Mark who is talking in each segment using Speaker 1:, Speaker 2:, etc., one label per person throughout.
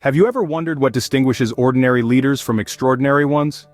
Speaker 1: Have you ever wondered what distinguishes ordinary leaders from extraordinary ones?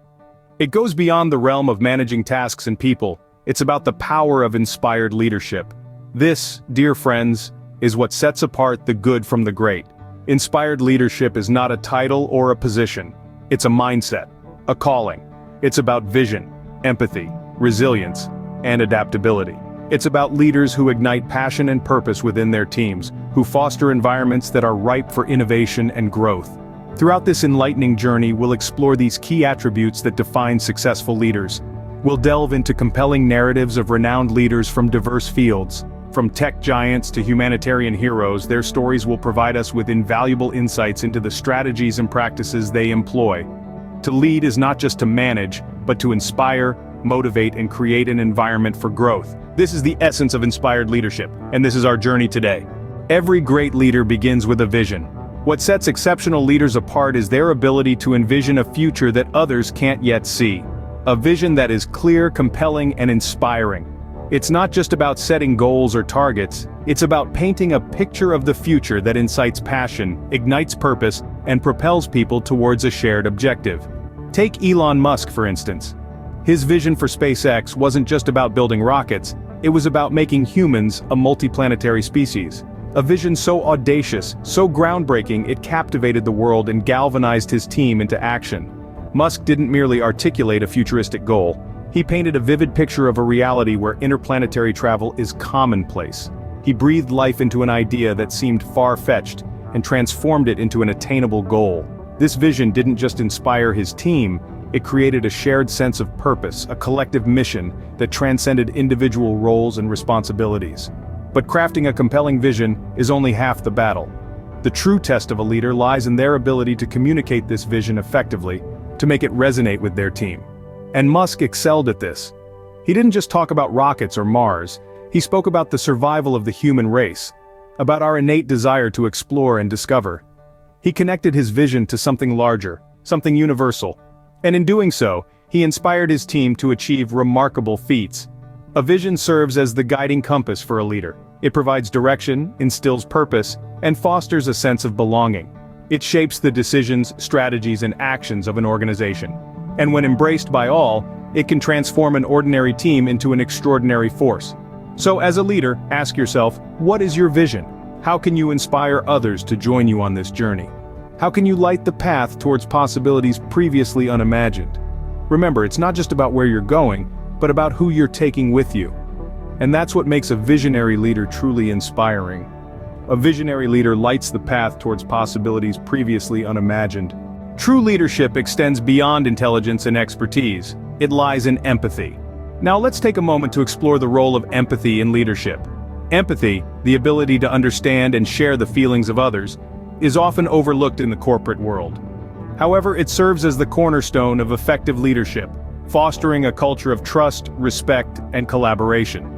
Speaker 1: It goes beyond the realm of managing tasks and people. It's about the power of inspired leadership. This, dear friends, is what sets apart the good from the great. Inspired leadership is not a title or a position. It's a mindset, a calling. It's about vision, empathy, resilience, and adaptability. It's about leaders who ignite passion and purpose within their teams, who foster environments that are ripe for innovation and growth. Throughout this enlightening journey, we'll explore these key attributes that define successful leaders. We'll delve into compelling narratives of renowned leaders from diverse fields. From tech giants to humanitarian heroes, their stories will provide us with invaluable insights into the strategies and practices they employ. To lead is not just to manage, but to inspire, motivate, and create an environment for growth. This is the essence of inspired leadership, and this is our journey today. Every great leader begins with a vision. What sets exceptional leaders apart is their ability to envision a future that others can't yet see. A vision that is clear, compelling, and inspiring. It's not just about setting goals or targets, it's about painting a picture of the future that incites passion, ignites purpose, and propels people towards a shared objective. Take Elon Musk, for instance. His vision for SpaceX wasn't just about building rockets, it was about making humans a multiplanetary species. A vision so audacious, so groundbreaking, it captivated the world and galvanized his team into action. Musk didn't merely articulate a futuristic goal, he painted a vivid picture of a reality where interplanetary travel is commonplace. He breathed life into an idea that seemed far-fetched, and transformed it into an attainable goal. This vision didn't just inspire his team, it created a shared sense of purpose, a collective mission that transcended individual roles and responsibilities. But crafting a compelling vision is only half the battle. The true test of a leader lies in their ability to communicate this vision effectively, to make it resonate with their team. And Musk excelled at this. He didn't just talk about rockets or Mars, he spoke about the survival of the human race, about our innate desire to explore and discover. He connected his vision to something larger, something universal. And in doing so, he inspired his team to achieve remarkable feats. A vision serves as the guiding compass for a leader. It provides direction, instills purpose, and fosters a sense of belonging. It shapes the decisions, strategies, and actions of an organization. And when embraced by all, it can transform an ordinary team into an extraordinary force. So as a leader, ask yourself, what is your vision? How can you inspire others to join you on this journey? How can you light the path towards possibilities previously unimagined? Remember, it's not just about where you're going, but about who you're taking with you. And that's what makes a visionary leader truly inspiring. A visionary leader lights the path towards possibilities previously unimagined. True leadership extends beyond intelligence and expertise. It lies in empathy. Now let's take a moment to explore the role of empathy in leadership. Empathy, the ability to understand and share the feelings of others, is often overlooked in the corporate world. However, it serves as the cornerstone of effective leadership, fostering a culture of trust, respect, and collaboration.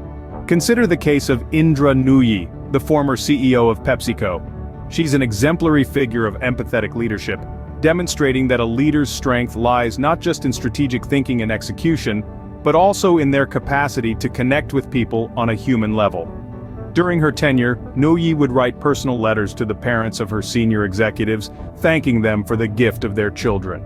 Speaker 1: Consider the case of Indra Nooyi, the former CEO of PepsiCo. She's an exemplary figure of empathetic leadership, demonstrating that a leader's strength lies not just in strategic thinking and execution, but also in their capacity to connect with people on a human level. During her tenure, Nooyi would write personal letters to the parents of her senior executives, thanking them for the gift of their children.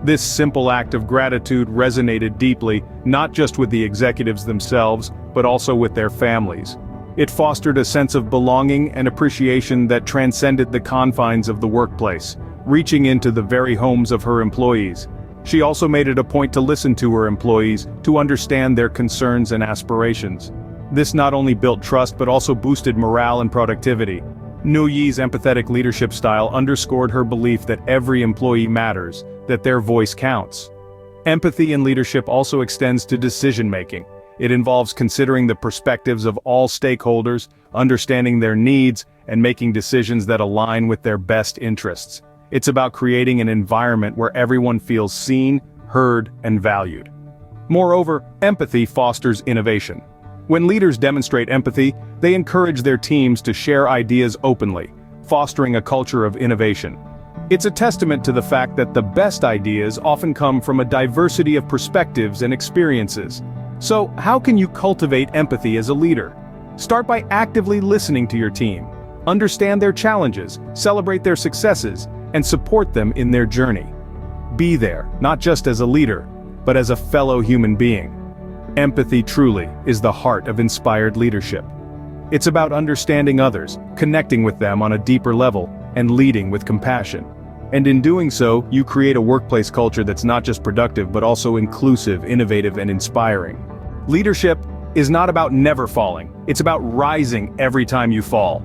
Speaker 1: This simple act of gratitude resonated deeply, not just with the executives themselves, but also with their families. It fostered a sense of belonging and appreciation that transcended the confines of the workplace, reaching into the very homes of her employees. She also made it a point to listen to her employees, to understand their concerns and aspirations. This not only built trust but also boosted morale and productivity. Nooyi's empathetic leadership style underscored her belief that every employee matters, that their voice counts. Empathy in leadership also extends to decision-making. It involves considering the perspectives of all stakeholders, understanding their needs, and making decisions that align with their best interests. It's about creating an environment where everyone feels seen, heard, and valued. Moreover, empathy fosters innovation. When leaders demonstrate empathy, they encourage their teams to share ideas openly, fostering a culture of innovation. It's a testament to the fact that the best ideas often come from a diversity of perspectives and experiences. So, how can you cultivate empathy as a leader? Start by actively listening to your team. Understand their challenges, celebrate their successes, and support them in their journey. Be there, not just as a leader, but as a fellow human being. Empathy truly is the heart of inspired leadership. It's about understanding others, connecting with them on a deeper level, and leading with compassion. And in doing so, you create a workplace culture that's not just productive but also inclusive, innovative, and inspiring. Leadership is not about never falling, it's about rising every time you fall.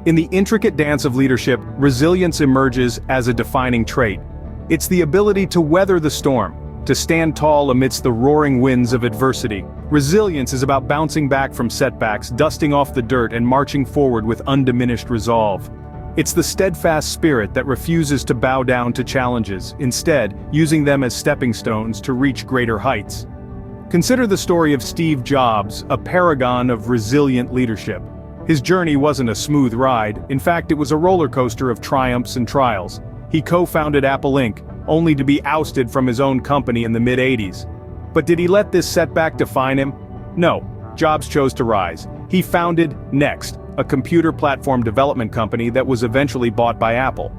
Speaker 1: In the intricate dance of leadership, resilience emerges as a defining trait. It's the ability to weather the storm, to stand tall amidst the roaring winds of adversity. Resilience is about bouncing back from setbacks, dusting off the dirt, and marching forward with undiminished resolve. It's the steadfast spirit that refuses to bow down to challenges, instead, using them as stepping stones to reach greater heights. Consider the story of Steve Jobs, a paragon of resilient leadership. His journey wasn't a smooth ride, in fact it was a roller coaster of triumphs and trials. He co-founded Apple Inc., only to be ousted from his own company in the mid-80s. But did he let this setback define him? No, Jobs chose to rise. He founded Next, a computer platform development company that was eventually bought by Apple.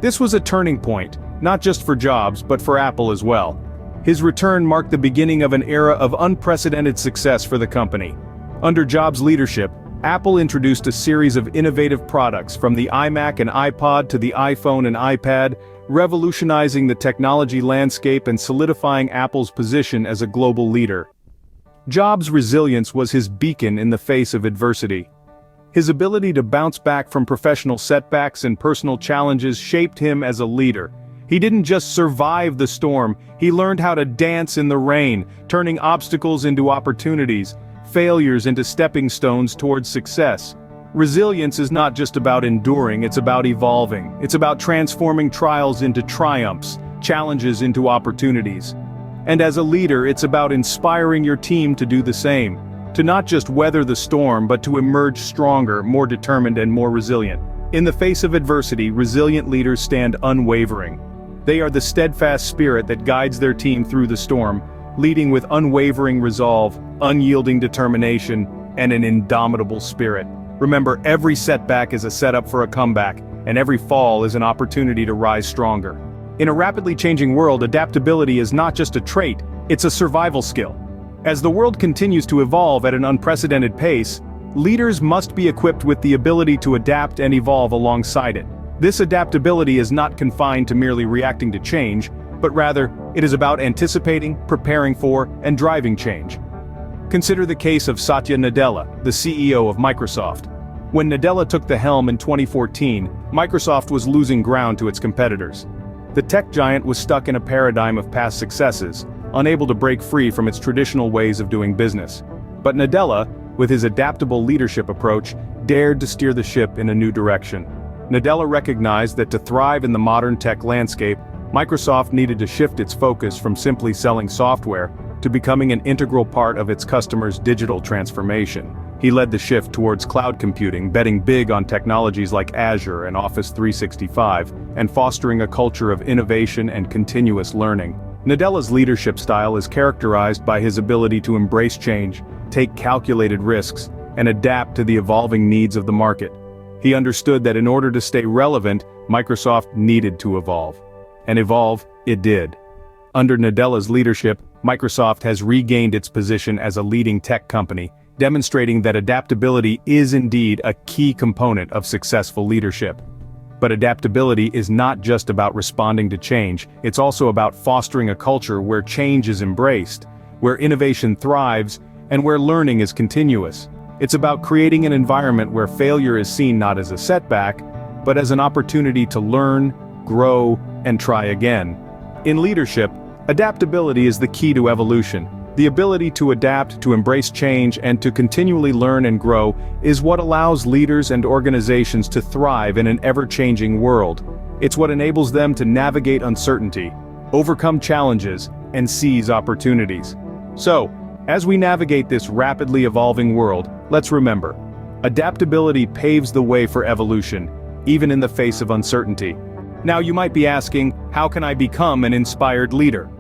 Speaker 1: This was a turning point, not just for Jobs but for Apple as well. His return marked the beginning of an era of unprecedented success for the company. Under Jobs' leadership, Apple introduced a series of innovative products from the iMac and iPod to the iPhone and iPad, revolutionizing the technology landscape and solidifying Apple's position as a global leader. Jobs' resilience was his beacon in the face of adversity. His ability to bounce back from professional setbacks and personal challenges shaped him as a leader. He didn't just survive the storm, he learned how to dance in the rain, turning obstacles into opportunities, failures into stepping stones towards success. Resilience is not just about enduring, it's about evolving. It's about transforming trials into triumphs, challenges into opportunities. And as a leader, it's about inspiring your team to do the same. To not just weather the storm, but to emerge stronger, more determined, and more resilient. In the face of adversity, resilient leaders stand unwavering. They are the steadfast spirit that guides their team through the storm, leading with unwavering resolve, unyielding determination, and an indomitable spirit. Remember, every setback is a setup for a comeback, and every fall is an opportunity to rise stronger. In a rapidly changing world, adaptability is not just a trait, it's a survival skill. As the world continues to evolve at an unprecedented pace, leaders must be equipped with the ability to adapt and evolve alongside it. This adaptability is not confined to merely reacting to change, but rather, it is about anticipating, preparing for, and driving change. Consider the case of Satya Nadella, the CEO of Microsoft. When Nadella took the helm in 2014, Microsoft was losing ground to its competitors. The tech giant was stuck in a paradigm of past successes, unable to break free from its traditional ways of doing business. But Nadella, with his adaptable leadership approach, dared to steer the ship in a new direction. Nadella recognized that to thrive in the modern tech landscape, Microsoft needed to shift its focus from simply selling software to becoming an integral part of its customers' digital transformation. He led the shift towards cloud computing, betting big on technologies like Azure and Office 365, and fostering a culture of innovation and continuous learning. Nadella's leadership style is characterized by his ability to embrace change, take calculated risks, and adapt to the evolving needs of the market. He understood that in order to stay relevant, Microsoft needed to evolve. And evolve, it did. Under Nadella's leadership, Microsoft has regained its position as a leading tech company, demonstrating that adaptability is indeed a key component of successful leadership. But adaptability is not just about responding to change, it's also about fostering a culture where change is embraced, where innovation thrives, and where learning is continuous. It's about creating an environment where failure is seen not as a setback, but as an opportunity to learn, grow, and try again. In leadership, adaptability is the key to evolution. The ability to adapt, to embrace change, and to continually learn and grow is what allows leaders and organizations to thrive in an ever-changing world. It's what enables them to navigate uncertainty, overcome challenges, and seize opportunities. So, as we navigate this rapidly evolving world, let's remember, adaptability paves the way for evolution, even in the face of uncertainty. Now you might be asking, how can I become an inspired leader?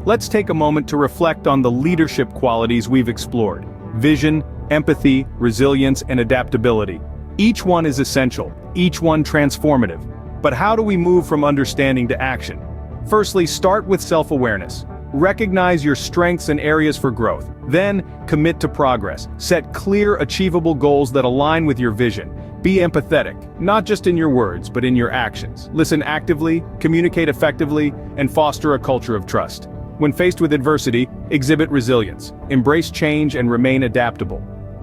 Speaker 1: Let's take a moment to reflect on the leadership qualities we've explored: vision, empathy, resilience, and adaptability. Each one is essential, each one transformative. But how do we move from understanding to action? Firstly, start with self-awareness. Recognize your strengths and areas for growth. Then, commit to progress. Set clear, achievable goals that align with your vision. Be empathetic, not just in your words, but in your actions. Listen actively, communicate effectively, and foster a culture of trust. When faced with adversity, exhibit resilience. Embrace change and remain adaptable.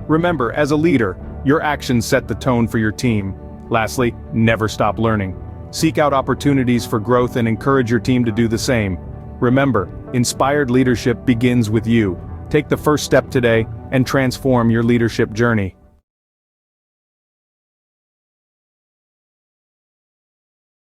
Speaker 1: Remember, as a leader, your actions set the tone for your team. Lastly, never stop learning. Seek out opportunities for growth and encourage your team to do the same. Remember, inspired leadership begins with you. Take the first step today and transform your leadership journey.